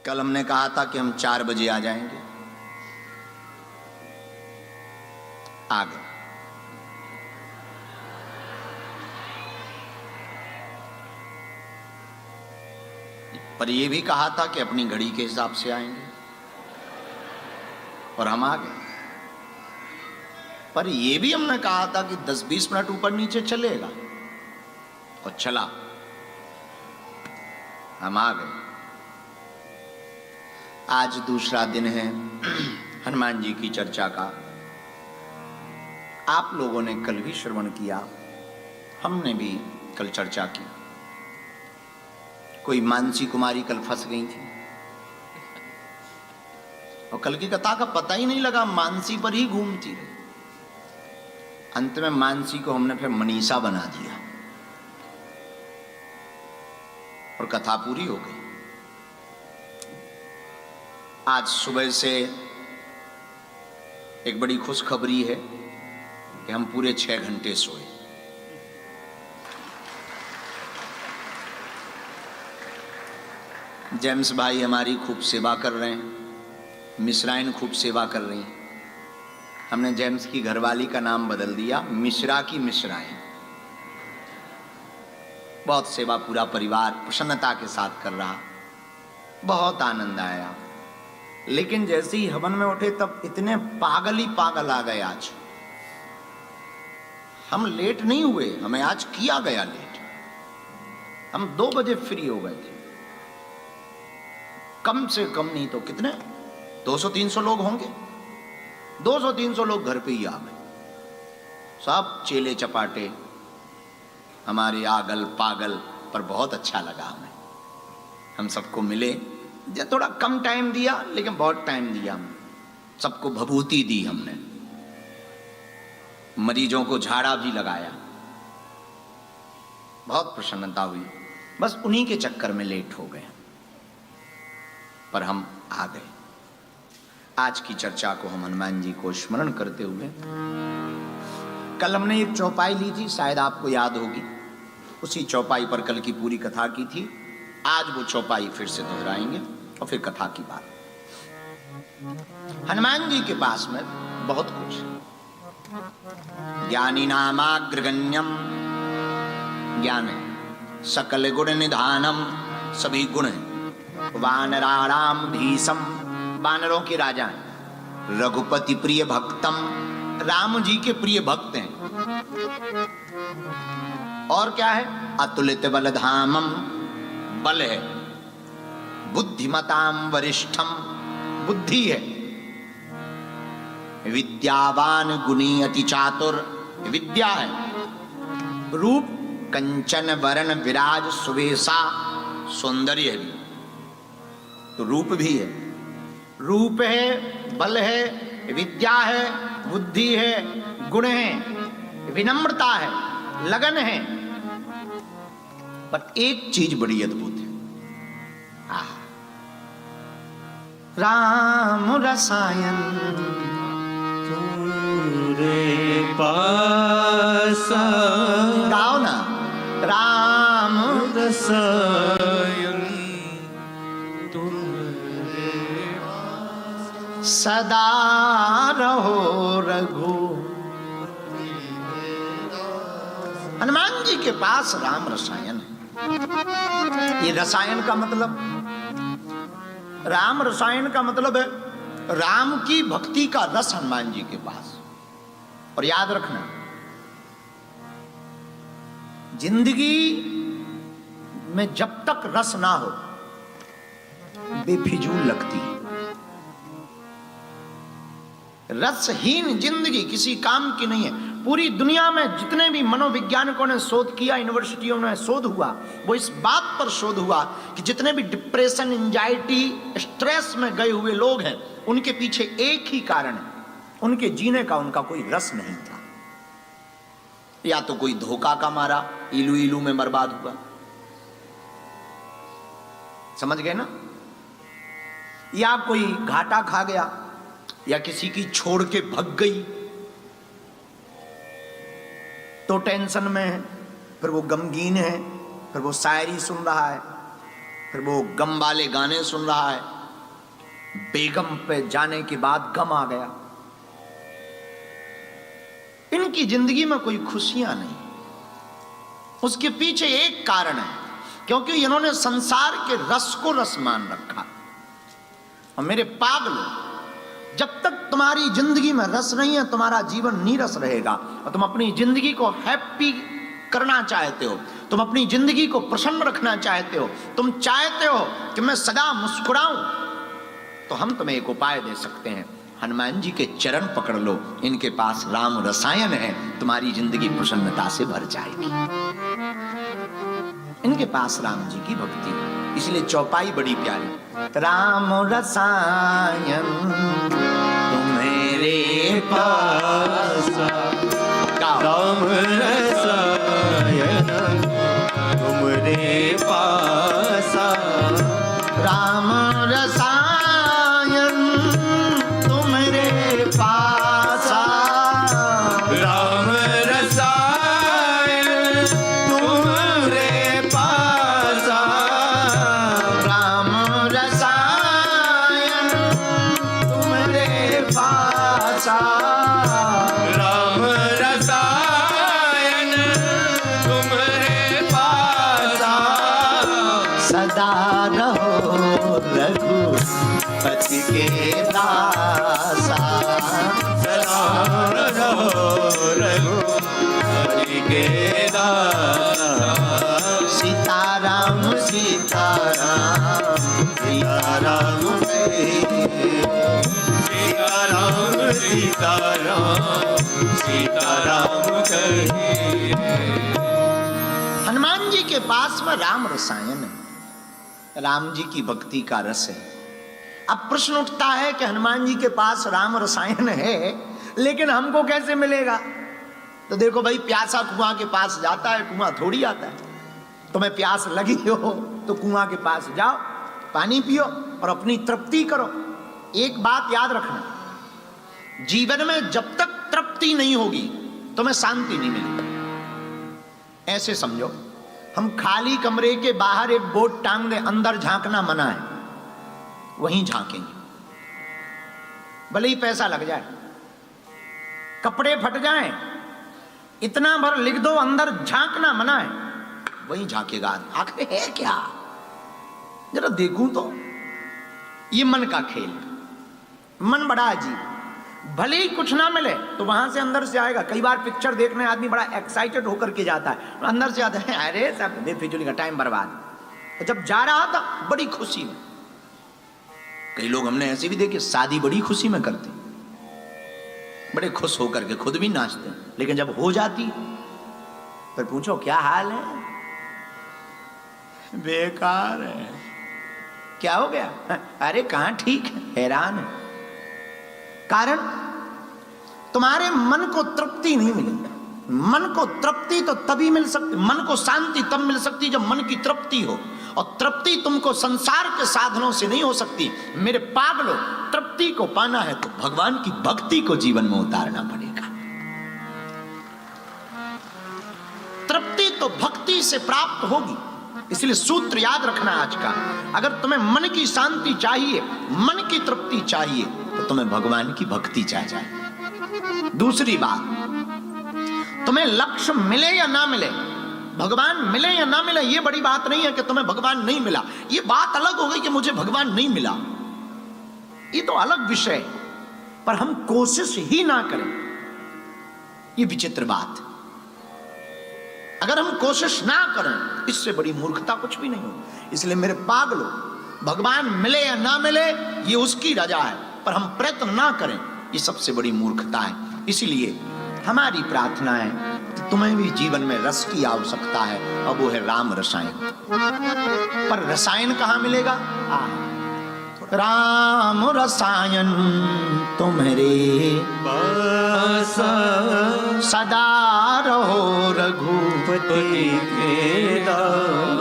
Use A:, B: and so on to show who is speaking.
A: कल हमने कहा था कि हम 4 बजे आ जाएंगे, आ गए। पर यह भी कहा था कि अपनी घड़ी के हिसाब से आएंगे, और हम आ गए। पर यह भी हमने कहा था कि 10-20 मिनट ऊपर नीचे चलेगा, और चला, हम आ गए। आज दूसरा दिन है हनुमान जी की चर्चा का। आप लोगों ने कल भी श्रवण किया, हमने भी कल चर्चा की। कोई मानसी कुमारी कल फंस गई थी, और कल की कथा का पता ही नहीं लगा, मानसी पर ही घूमती रही। अंत में मानसी को हमने फिर मनीषा बना दिया, और कथा पूरी हो गई। आज सुबह से एक बड़ी खुशखबरी है कि हम पूरे 6 घंटे सोए। जेम्स भाई हमारी खूब सेवा कर रहे हैं, मिश्राइन खूब सेवा कर रही हैं। हमने जेम्स की घरवाली का नाम बदल दिया, मिश्रा की मिश्राइन। बहुत सेवा, पूरा परिवार प्रसन्नता के साथ कर रहा, बहुत आनंद आया। लेकिन जैसे ही हवन में उठे तब इतने पागल ही पागल आ गए। आज हम लेट नहीं हुए, हमें आज किया गया लेट। हम 2 बजे फ्री हो गए थे। कम से कम नहीं तो कितने 200-300 लोग होंगे। 200-300 लोग घर पे ही आ गए, सब चेले चपाटे हमारे आगल पागल। पर बहुत अच्छा लगा हमें, हम सबको मिले। थोड़ा कम टाइम दिया, लेकिन बहुत टाइम दिया। हमने सबको भभूति दी, हमने मरीजों को झाड़ा भी लगाया, बहुत प्रसन्नता हुई। बस उन्हीं के चक्कर में लेट हो गए, पर हम आ गए। आज की चर्चा को हम हनुमान जी को स्मरण करते हुए, कल हमने एक चौपाई ली थी, शायद आपको याद होगी। उसी चौपाई पर कल की पूरी कथा की थी। आज वो चौपाई फिर से दोहराएंगे और फिर कथा की बात। हनुमान जी के पास में बहुत कुछ है। ज्ञानी नामाग्रगण्यम, ज्ञान है, सकल गुण निधानम, सभी गुण है। वानराणाम भीषम, वानरों के राजा हैं। रघुपति प्रिय भक्तम, राम जी के प्रिय भक्त हैं। और क्या है? अतुलित बलधामम, बल है। बुद्धिमताम वरिष्ठम, बुद्धि है। विद्यावान गुणी अति चातुर, विद्या है। रूप कंचन वरण विराज सुवेशा, सौंदर्य है भी, तो रूप भी है। रूप है, बल है, विद्या है, बुद्धि है, गुण है, विनम्रता है, लगन है। पर एक चीज बड़ी अद्भुत है, राम रसायन
B: तुरे पास,
A: गाओ ना। राम
B: रसायन तुरे
A: सदा रहो रघु। हनुमान जी के पास राम रसायन है। ये रसायन का मतलब, राम रसायन का मतलब है राम की भक्ति का रस हनुमान जी के पास। और याद रखना, जिंदगी में जब तक रस ना हो बेफिजूल लगती है। रसहीन जिंदगी किसी काम की नहीं है। पूरी दुनिया में जितने भी मनोवैज्ञानिकों ने शोध किया, यूनिवर्सिटियों में शोध हुआ, वो इस बात पर शोध हुआ कि जितने भी डिप्रेशन, एंजाइटी, स्ट्रेस में गए हुए लोग हैं, उनके पीछे एक ही कारण है, उनके जीने का उनका कोई रस नहीं था। या तो कोई धोखा का मारा, इलू इलू में बर्बाद हुआ। समझ गए ना? या कोई घाटा खा गया, या किसी की छोड़ के भग गई तो टेंशन में है, फिर वो गमगीन है, फिर वो शायरी सुन रहा है, फिर वो गम वाले गाने सुन रहा है, बेगम पे जाने के बाद गम आ गया। इनकी जिंदगी में कोई खुशियां नहीं। उसके पीछे एक कारण है, क्योंकि इन्होंने संसार के रस को रस मान रखा। और मेरे पागलों, जब तक तुम्हारी जिंदगी में रस नहीं है, तुम्हारा जीवन नीरस रहेगा। और तुम अपनी जिंदगी को हैप्पी करना चाहते हो, तुम अपनी जिंदगी को प्रसन्न रखना चाहते हो, तुम चाहते हो कि मैं सदा मुस्कुराऊं, तो हम तुम्हें एक उपाय दे सकते हैं। हनुमान जी के चरण पकड़ लो, इनके पास राम रसायन है, तुम्हारी जिंदगी प्रसन्नता से भर जाएगी। इनके पास राम जी की भक्ति है, इसलिए चौपाई बड़ी प्यारी। राम रसायन तुम्हारे पास,
B: राम रसायन तुम्हारे पास,
A: राम रसायन तुम्हारे पास,
B: राम रसायन तुम्हारे पास,
A: राम रसायन तुम्हारे पास,
B: राम रसायन तुम्हारे पास,
A: सदा रहो रघुपति के दासा,
B: सदा रहो रघुपति के दासा,
A: सीताराम सीताराम सीताराम
B: सीताराम सीताराम सीताराम कहे।
A: हनुमान जी के पास में राम रसायन है, राम जी की भक्ति का रस है। अब प्रश्न उठता है कि हनुमान जी के पास राम रसायन है, लेकिन हमको कैसे मिलेगा? तो देखो भाई, प्यासा कुआं के पास जाता है, कुआं थोड़ी आता है। तुम्हें प्यास लगी हो तो कुआं के पास जाओ, पानी पियो और अपनी तृप्ति करो। एक बात याद रखना, जीवन में जब तक तृप्ति नहीं होगी तुम्हें शांति नहीं मिलेगी। ऐसे समझो, हम खाली कमरे के बाहर एक बोर्ड टांग दे, अंदर झांकना मना है, वहीं झांकेंगे, भले ही पैसा लग जाए, कपड़े फट जाएं, इतना भर लिख दो अंदर झांकना मना है, वहीं झांकेगा। आखिर है क्या, जरा देखूं तो। ये मन का खेल, मन बड़ा अजीब। भले ही कुछ ना मिले तो वहां से अंदर से आएगा। कई बार पिक्चर देखने आदमी बड़ा एक्साइटेड होकर के जाता है, अंदर से आता है अरे सब बेफिजूली का टाइम बर्बाद। तो जब जा रहा था बड़ी खुशी में, कई लोग हमने ऐसे भी देखे शादी बड़ी खुशी में करते, बड़े खुश होकर के खुद भी नाचते, लेकिन जब हो जाती फिर पूछो क्या हाल है, बेकार है। क्या हो गया? अरे कहां ठीक है, हैरान है। कारण तुम्हारे मन को तृप्ति नहीं मिलेगी। मन को तृप्ति तो तभी मिल सकती, मन को शांति तब मिल सकती जब मन की तृप्ति हो, और तृप्ति तुमको संसार के साधनों से नहीं हो सकती। मेरे पागलों, तृप्ति को पाना है तो भगवान की भक्ति को जीवन में उतारना पड़ेगा। तृप्ति तो भक्ति से प्राप्त होगी। इसलिए सूत्र याद रखना आज का, अगर तुम्हें मन की शांति चाहिए, मन की तृप्ति चाहिए, तो तुम्हें भगवान की भक्ति चाहिए। दूसरी बात, तुम्हें लक्ष्य मिले या ना मिले, भगवान मिले या ना मिले, ये बड़ी बात नहीं है कि तुम्हें भगवान नहीं मिला। ये बात अलग हो गई कि मुझे भगवान नहीं मिला, ये तो अलग विषय है। पर हम कोशिश ही ना करें, ये विचित्र बात। अगर हम कोशिश ना करें, इससे बड़ी मूर्खता कुछ भी नहीं हो। इसलिए मेरे पागलों, भगवान मिले या ना मिले ये उसकी रजा है, पर हम प्रयत्न ना करें, ये सबसे बड़ी मूर्खता है। इसलिए हमारी प्रार्थना है कि तुम्हें भी जीवन में रस की आवश्यकता है, और वो है राम रसायन। पर रसायन कहाँ मिलेगा? राम रसायन तुम्हारे
B: पास,
A: सदा रहो रघुपति
B: के दास,